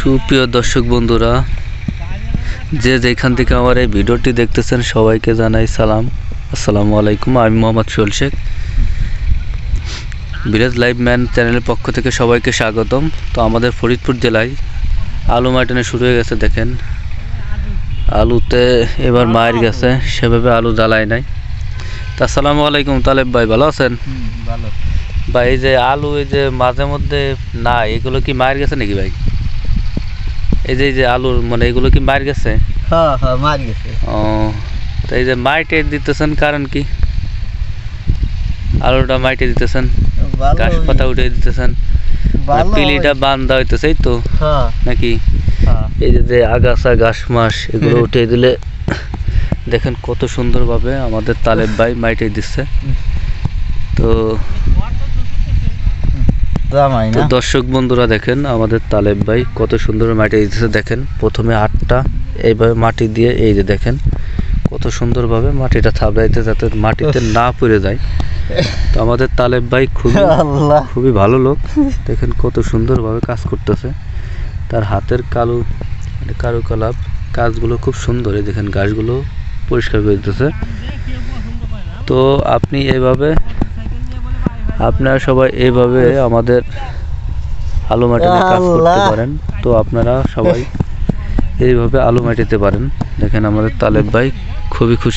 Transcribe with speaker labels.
Speaker 1: সুপ্রিয় দর্শক বন্ধুরা, যে যেখান থেকে আমার এই ভিডিওটি দেখতেছেন সবাইকে জানাই সালাম। আসসালামু আলাইকুম। আমি Mohammad Sohel Sheikh, village live man চ্যানেলের পক্ষ থেকে সবাইকে স্বাগতম। তো আমাদের ফরিদপুর জেলায় আলু মাটানো শুরু হয়ে গেছে। দেখেন, আলুতে এবার মায়ের গেছে, সেভাবে আলু জ্বালায় নাই। তা আসসালামু আলাইকুম তালেব ভাই, ভালো আছেন?
Speaker 2: ভালো
Speaker 1: ভাই, এই যে আলু এই যে মাঝে মধ্যে না, এগুলো কি মায়ের গেছে নাকি ভাই? এই যে আলুর মানে এগুলো কি মার গেছে?
Speaker 2: হ্যাঁ হ্যাঁ মার গেছে।
Speaker 1: ও, তো এই যে মাইটে দিতেছেন কারণ কি? আলুটা মাইটে দিতেছেন, ঘাস পাতা উঠে দিতেছেন, পিলিটা বান্ধা হইতেছে, এই তো নাকি? এই যে আগাছা ঘাস মাস এগুলো উঠে দিলে দেখেন কত সুন্দরভাবে আমাদের তালেব ভাই মাইটে দিচ্ছে। তো দর্শক বন্ধুরা দেখেন আমাদের তালেব ভাই কত সুন্দর মাটি দিতেছে। দেখেন প্রথমে 8টা এইভাবে মাটি দিয়ে, এই যে দেখেন কত সুন্দরভাবে মাটিটা থাবড়াইতে যাতে মাটিতে না পড়ে যায়। তো আমাদের তালেব ভাই খুবই ভালো লোক। দেখেন কত সুন্দরভাবে কাজ করতেছে, তার হাতের কারুকলাপ কাজগুলো খুব সুন্দর। এই দেখেন গাছগুলো পরিষ্কার করে দিতেছে। তো আপনি এইভাবে, আপনারা সবাই এইভাবে আমাদের আলু মাটিতে কাজ করতে পারেন। তো আপনারা সবাই এইভাবে আলু মাটিতে পারেন। দেখেন আমাদের তালেব ভাই খুবই খুশি।